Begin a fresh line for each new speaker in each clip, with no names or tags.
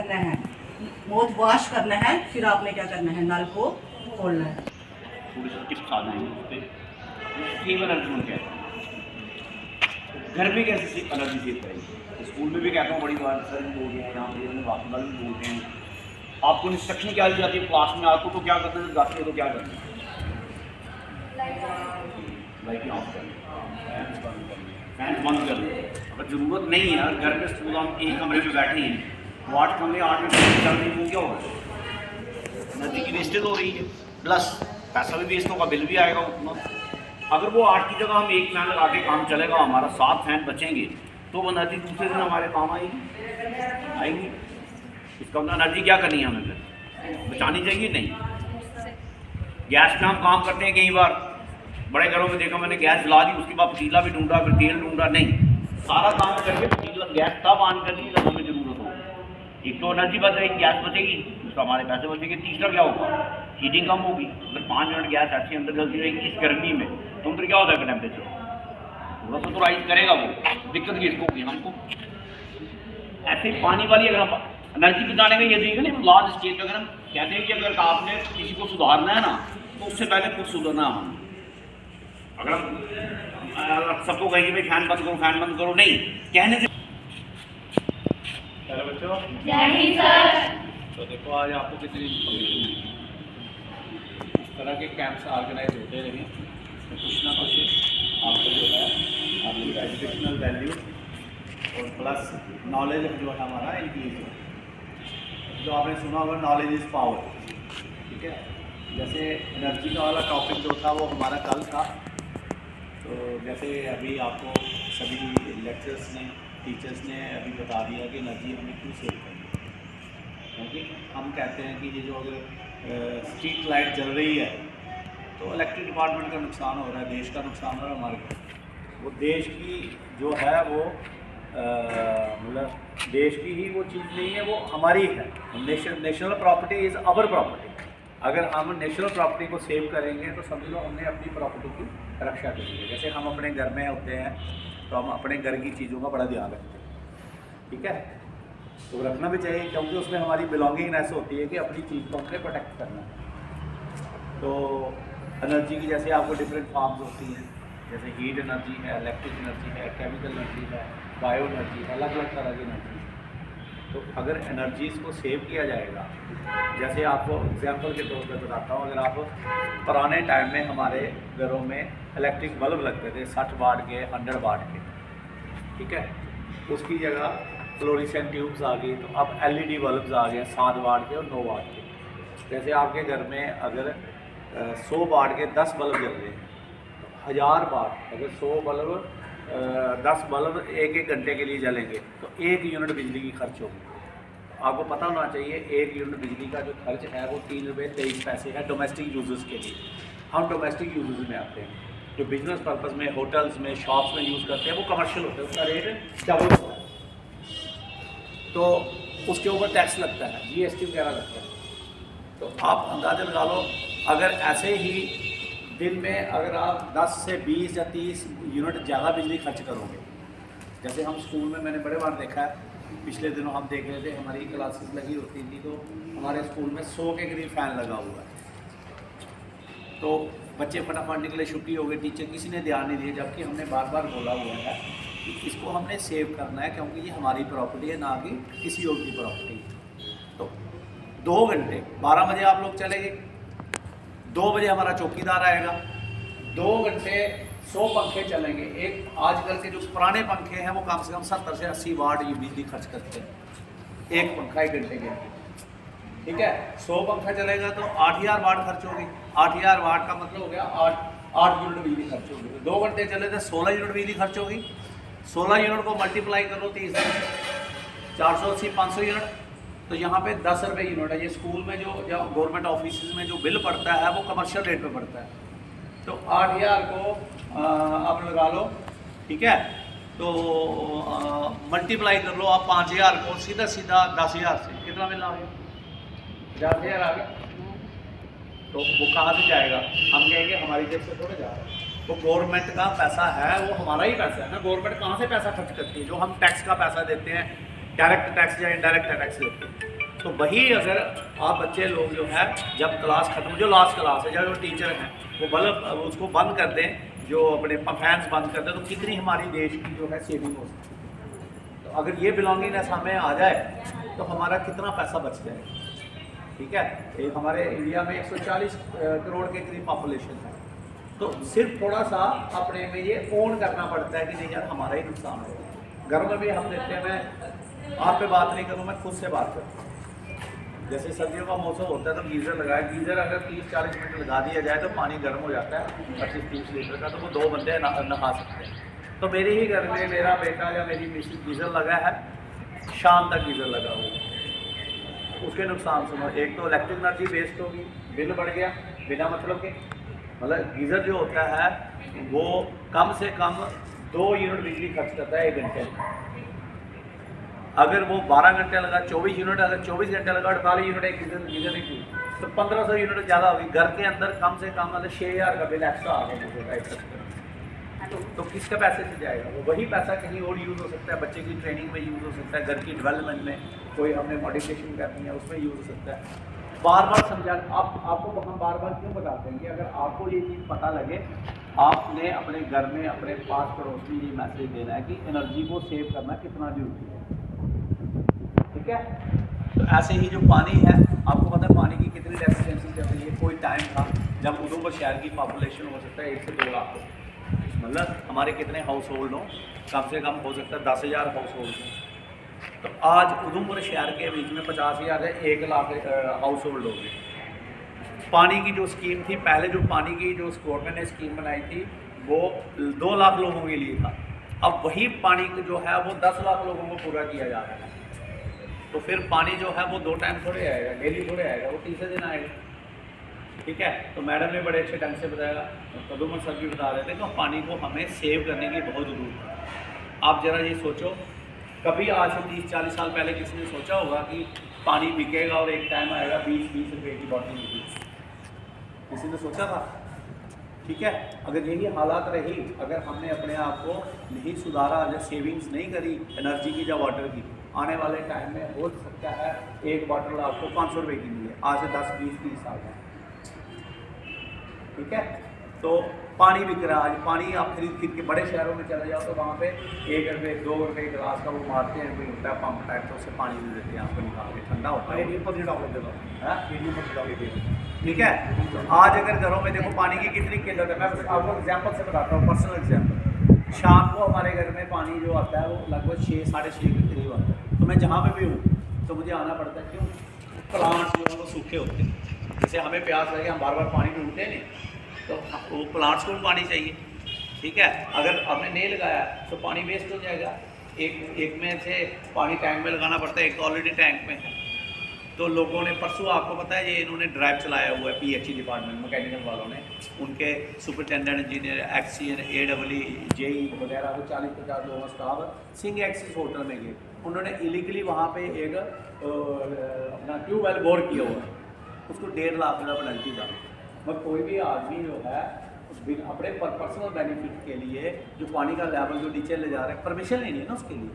करना है, mouth wash करना है, फिर आपने क्या करना है, नल को खोलना है।
थोड़ी सी टिप्स आ जाएंगे उस पर केवल अर्जुन कहते हैं घर में कैसे एनर्जी सेव करेंगे। स्कूल में भी कहता हूँ बड़ी बार, सर भी बोल रहे हैं, यहाँ पे वाकई भी बोल रहे हैं, आपको इंस्ट्रक्शन क्या दी जाती है क्लास में, आपको तो क्या करना है, जब जाते हो तो क्या करना है, लाइट ऑफ करना, फैन बंद कर लो। अगर ज़रूरत नहीं है, अगर घर पे स्कूल हम एक कमरे में बैठे हैं, वो 8 कमरे 8 में चल रही है, क्या होगा, एनर्जी की वेस्टेज हो रही है, प्लस पैसा भी वेस्ट होगा, बिल भी आएगा उतना। अगर वो 8 की जगह हम एक फैन लगा के काम चलेगा, हमारा 7 फैन बचेंगे, तो वो एनर्जी दूसरे दिन हमारे काम आएगी। इसका मतलब एनर्जी क्या करनी है, हमें फिर बचानी चाहिए नहीं। गैस पे हम काम करते हैं, कई बार बड़े घरों में देखा मैंने, गैस जला दी, उसके बाद पतीला भी ढूंढा, फिर तेल ढूंढा, नहीं, सारा काम करके पतीला गैस तब ऑन करनी जब हमें ज़रूरत होगी। एक तो एनर्जी बच रही, गैस बचेगी, दूसरा हमारे पैसे बचेंगे, तीसरा क्या होगा, हीटिंग कम होगी। अगर 5 मिनट गैस ऐसे अंदर जलती रहेगी इस गर्मी में, तो अंदर क्या होता है टेम्परेचर, थोड़ा सा तो राइज करेगा, वो दिक्कत किसको होगी, हमको। ऐसे पानी वाली अगर हम एनर्जी बचाने में ये देखिए ना, लार्ज स्केल पे अगर हम कहते हैं कि अगर आपने किसी को सुधारना है ना, तो उससे पहले खुद सुधरना है हम। अगर हम सबको कहेंगे भाई फैन बंद करो, नहीं कहने से।
हेलो बच्चों, तो देखो आज आपको कितनी इन्फॉर्मेशन इस तरह के कैंप्स ऑर्गेनाइज होते रहे, तो कुछ ना कुछ आपको जो है आपकी एजुकेशनल वैल्यू और प्लस नॉलेज जो है हमारा इंक्रीज हो। जो आपने सुना होगा नॉलेज इज़ पावर, ठीक है। जैसे एनर्जी का वाला टॉपिक जो था वो हमारा कल था, तो जैसे अभी आपको सभी लेक्चर्स ने, टीचर्स ने अभी बता दिया कि एनर्जी हमें क्यों सेव करनी है। क्योंकि हम कहते हैं कि ये जो अगर स्ट्रीट लाइट जल रही है तो इलेक्ट्रिक डिपार्टमेंट का नुकसान हो रहा है, देश का नुकसान हो रहा है हमारे को। वो देश की जो है वो मतलब देश की ही वो चीज़ नहीं है, वो हमारी है। National property is our property. अगर हम नेशनल प्रॉपर्टी को सेव करेंगे तो समझ लो हमने अपनी प्रॉपर्टी की रक्षा करी है। जैसे हम अपने घर में होते हैं तो हम अपने घर की चीज़ों का बड़ा ध्यान रखते हैं, ठीक है, तो रखना भी चाहिए, क्योंकि उसमें हमारी बिलोंगिंगनेस होती है कि अपनी चीज़ को हमने प्रोटेक्ट करना है। तो एनर्जी की जैसे आपको डिफरेंट फॉर्म्स होती हैं, जैसे हीट एनर्जी है, इलेक्ट्रिक एनर्जी है, केमिकल एनर्जी है, बायो एनर्जी है, अलग अलग तरह की एनर्जी है। तो अगर एनर्जीज़ को सेव किया जाएगा, जैसे आपको एग्जांपल के तौर पर बताता हूँ, अगर आप पुराने टाइम में हमारे घरों में इलेक्ट्रिक बल्ब लगते थे 60 वाट के, 100 वाट के, ठीक है, उसकी जगह फ्लोरेसेंट ट्यूब्स आ गई, तो अब LED बल्ब्स आ गए 7 वाट के और 9 वाट के। जैसे आपके घर में अगर 100 वाट के 10 बल्ब जल रहे हैं, तो 1000 वाट, अगर 100 बल्ब 10 बल्ब एक घंटे के लिए जलेंगे तो 1 यूनिट बिजली की खर्च होगी। तो आपको पता होना चाहिए 1 यूनिट बिजली का जो खर्च है वो 3 रुपये 23 पैसे है डोमेस्टिक यूज़र्स के लिए। हम डोमेस्टिक यूज़र्स में आते हैं, जो बिजनेस पर्पज़ में होटल्स में शॉप्स में यूज़ करते हैं वो कमर्शियल होते हैं, उसका रेट डबल होता है, तो उसके ऊपर टैक्स लगता है, GST वगैरह लगता है। तो आप अंदाज़ा लगा लो, अगर ऐसे ही दिन में अगर आप 10 से 20 या 30 यूनिट ज़्यादा बिजली खर्च करोगे, जैसे हम स्कूल में मैंने बड़े बार देखा है, पिछले दिनों हम देख रहे थे, हमारी क्लासेस लगी होती थी तो हमारे स्कूल में 100 के करीब फ़ैन लगा हुआ है। तो बच्चे फटाफट निकले, छुट्टी हो गई, टीचर किसी ने ध्यान नहीं दिया, जबकि हमने बार बार बोला हुआ है कि इसको हमने सेव करना है, क्योंकि ये हमारी प्रॉपर्टी है, ना कि किसी और की प्रॉपर्टी। तो 2 घंटे 12 बजे आप लोग चले गए, 2 बजे हमारा चौकीदार आएगा, 2 घंटे 100 पंखे चलेंगे। एक आजकल के जो पुराने पंखे हैं वो कम से कम 70 से 80 वाट ये बिजली खर्च करते हैं, एक पंखा 1 घंटे के लिए, ठीक है। 100 पंखा चलेगा तो 8000 वाट खर्च होगी। 8000 वाट का मतलब हो गया 8 यूनिट बिजली खर्च होगी। तो 2 घंटे चले तो 16 यूनिट बिजली खर्च होगी। 16 यूनिट को मल्टीप्लाई करो 30 से 480 500 यूनिट, तो यहाँ पे 10 रुपये यूनिट है। ये स्कूल में जो गवर्नमेंट ऑफिस में जो बिल पड़ता है वो कमर्शियल रेट पे पड़ता है। तो 8000 को आप लगा लो, ठीक है, तो मल्टीप्लाई कर लो आप 5000 को, सीधा सीधा 10,000 से कितना मिला गया, 50,000 आ गया। तो वो कहाँ से जाएगा, हम कहेंगे हमारी जेब से थोड़े जा रहा है, वो गवर्नमेंट का पैसा है, वो हमारा ही पैसा है ना। गवर्नमेंट कहाँ से पैसा खर्च करती है, जो हम टैक्स का पैसा देते हैं, डायरेक्ट टैक्स या इनडायरेक्ट टैक्स देते हैं। तो वही अगर आप बच्चे लोग जो है जब क्लास खत्म, जो लास्ट क्लास है, जब वो टीचर हैं वो बल्ब उसको बंद कर दें, जो अपने फैंस बंद कर दें, तो कितनी हमारी देश की जो है सेविंग हो सकती है। तो अगर ये बिलोंगिंगनेस हमें आ जाए तो हमारा कितना पैसा बच जाएगा। ठीक है, एक हमारे इंडिया में 140 करोड़ के करीब पॉपुलेशन है, तो सिर्फ थोड़ा सा अपने में ये ओन करना पड़ता है कि नहीं यार हमारा ही नुकसान है। घर में भी हम देखते हैं, मैं आप पे बात नहीं करूँ, मैं खुद से बात करूँ। जैसे सर्दियों का मौसम होता है तो गीज़र लगाए, गीज़र अगर 30-40 मिनट लगा दिया जाए तो पानी गर्म हो जाता है 25-30 लीटर का, तो वो 2 बंदे नहा सकते हैं। तो मेरे ही घर में मेरा बेटा या मेरी मिसेज गीज़र लगा है, शाम तक गीज़र लगा हुआ, उसके नुकसान सुनो। एक तो इलेक्ट्रिक एनर्जी वेस्ट होगी, बिल बढ़ गया बिना मतलब के। मतलब गीज़र जो होता है वो कम से कम 2 यूनिट बिजली खर्च करता है 1 घंटे में। अगर वो 12 घंटे लगा 24 यूनिट, अगर 24 घंटे लगा 48 यूनिट एक गीज़र नहीं थी, तो 1500 यूनिट ज़्यादा होगी। घर के अंदर कम से कम मतलब 6000 का बिल एक्स्ट्रा आ गया। तो किसके पैसे से जाएगा वो? वही पैसा कहीं और यूज़ हो सकता है, बच्चे की ट्रेनिंग में यूज़ हो सकता है, घर की डेवलपमेंट में कोई हमने मॉडिफिकेशन करनी है उसमें यूज़ हो सकता है। बार बार समझा, आपको हम बार बार क्यों बताते हैं कि अगर आपको ये चीज़ पता लगे, आपने अपने घर में अपने पास पड़ोस में ये मैसेज देना है कि एनर्जी को सेव करना कितना जरूरी है। ठीक है, तो ऐसे ही जो पानी है, आपको पता है पानी की कितनी डेफिशिएंसी चल रही है। कोई टाइम था जब उधमपुर शहर की पॉपुलेशन हो सकता है 1 से 2 लाख हो, मतलब हमारे कितने हाउस होल्ड हों, कम से कम हो सकता है 10,000 हाउस होल्ड हों। तो आज उधमपुर शहर के बीच में 50,000 है, 1 लाख हाउस होल्ड हो गए। पानी की जो स्कीम थी पहले, जो पानी की जो गवर्नमेंट ने स्कीम बनाई थी वो 2 लाख लोगों के लिए था। अब वही पानी जो है वो 10 लाख लोगों को पूरा किया जा रहा है। तो फिर पानी जो है वो 2 टाइम थोड़े आएगा, डेली थोड़े आएगा, वो तीसरे दिन आएगा। ठीक है, तो मैडम ने बड़े अच्छे ढंग से बताया, कदुमन सर भी बता रहे थे कि पानी को हमें सेव करने की बहुत ज़रूरत है। आप ज़रा ये सोचो, कभी आज से 30-40 साल पहले किसी ने सोचा होगा कि पानी बिकेगा और एक टाइम आएगा 20-20 रुपये की बॉटल बिकेगी? किसी ने सोचा था? ठीक है, अगर यही हालात रही, अगर हमने अपने आप को नहीं सुधारा, अगर सेविंग्स नहीं करी एनर्जी की या वाटर की, आने वाले टाइम में हो सकता है एक बॉटल आपको 500 रुपये की मिले, आज से 10-20-30 साल में। ठीक है, तो पानी बिक रहा है। आज पानी आप खरीद के बड़े शहरों में चले जाओ तो वहाँ पे 1 रुपये 2 रुपये गिलास का वो मारते हैं, कोई होता है पंप टाइप, तो उससे पानी भी देते हैं आपको निकाल के, ठंडा होता है। ठीक है, तो आज अगर घरों में देखो पानी की कितनी किल्लत है, मैं आपको एग्जाम्पल से बताता हूँ, पर्सनल एग्जाम्पल। शाम को हमारे घर में पानी जो आता है वो लगभग 6-6:30 के करीब आता है। तो मैं जहाँ पे भी हूँ तो मुझे आना पड़ता है, क्यों? प्लांट्स जो है वो सूखे होते हैं। जैसे हमें प्यास लगे, हम बार बार पानी ढूंढते हैं नहीं, तो वो प्लांट्स को भी पानी चाहिए। ठीक है, अगर आपने नहीं लगाया तो पानी वेस्ट हो जाएगा। एक में से पानी टैंक में लगाना पड़ता है, एक तो ऑलरेडी टैंक में है। तो लोगों ने परसों, आपको पता है ये इन्होंने ड्राइव चलाया हुआ है PHE डिपार्टमेंट मैकेनिकल वालों ने, उनके superintendent engineer, XCN, AEE, JE वगैरह वो 40-50 लोगों का स्टाफ सिंह एक्सिस होटल में गए। उन्होंने इलीगली वहाँ पे एक अपना ट्यूबवेल बोर किया हुआ, उसको 1.5 लाख का पेनल्टी था। मगर कोई भी आदमी जो है अपने पर्सनल बेनिफिट के लिए जो पानी का लेवल जो नीचे ले जा रहे हैं, परमिशन लेनी है ना उसके लिए,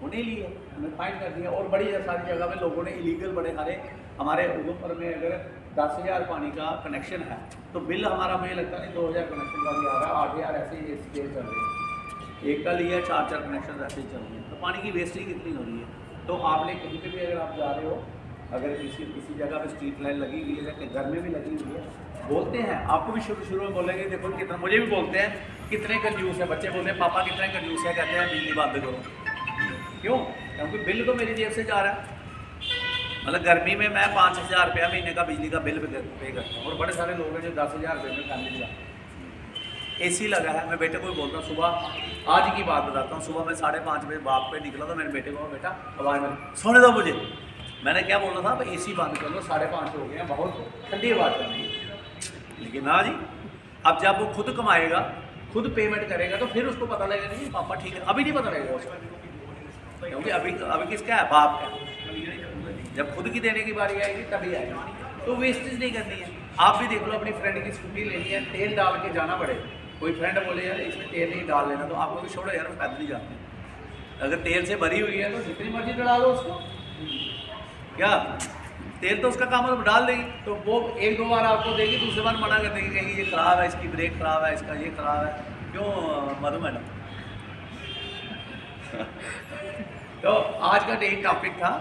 वो नहीं लिए, हमें फाइन कर दिया। और बड़ी सारी जगह में लोगों ने इलीगल बड़े सारे, हमारे उधमपुर में अगर 10,000 पानी का कनेक्शन है तो बिल हमारा मुझे लगता नहीं 2,000 कनेक्शन का भी आ रहा है, 8,000 ऐसे ही स्केल चल रहे हैं। एक का लिया 4-4 कनेक्शन ऐसे ही चल रहे हैं। तो पानी की वेस्टेज कितनी हो रही है। तो आपने कहीं पर भी अगर आप जा रहे हो, अगर किसी जगह पे स्ट्रीट लाइट लगी हुई है, घर में भी लगी हुई है, बोलते हैं आपको भी शुरू में बोलेंगे, देखो कितना, मुझे भी बोलते हैं कितने कंजूस है, बच्चे बोलते हैं पापा कितने कंजूस है, कहते हैं बिजली बंद करो। क्यों? क्योंकि बिल तो मेरी जेब से जा रहा है। मतलब गर्मी में मैं 5,000 रुपया महीने का बिजली का बिल पे करता हूँ, और बड़े सारे लोग हैं जो 10,000 रुपये में फैमिली का AC लगा है। मैं बेटे को भी बोलता हूँ, सुबह आज की बात बताता हूँ, सुबह मैं 5:30 बजे बाग पे निकला तो मेरे बेटे को, बेटा आवाज़ में सोने दो मुझे। मैंने क्या बोला था, AC बंद कर लो, 5:30 हो गए हैं, बहुत ठंडी हवा चल रही है। लेकिन ना जी, अब जब वो खुद कमाएगा, खुद पेमेंट करेगा, तो फिर उसको पता लगेगा नहीं पापा ठीक है, अभी नहीं पता लगेगा उसको, क्योंकि अभी किसका है, बाप का। जब खुद की देने की बारी आएगी तभी आएगी। तो वेस्टेज नहीं करनी है। आप भी देख लो, अपनी फ्रेंड की स्कूटी लेनी है, तेल डाल के जाना पड़े, कोई फ्रेंड बोले यार इसमें तेल नहीं डाल लेना, तो आपको भी छोड़ो यार, पैदल ही जाते हैं। अगर तेल से भरी हुई है तो जितनी मर्जी डला लो उसको। क्या तेल तो उसका काम है, तो डाल देगी, तो वो एक दो बार आपको देगी, दूसरे बार मना कर देगी, कहेंगे ये ख़राब है, इसकी ब्रेक ख़राब है, इसका ये ख़राब है। क्यों मधु मैडम? तो आज का यही टॉपिक था।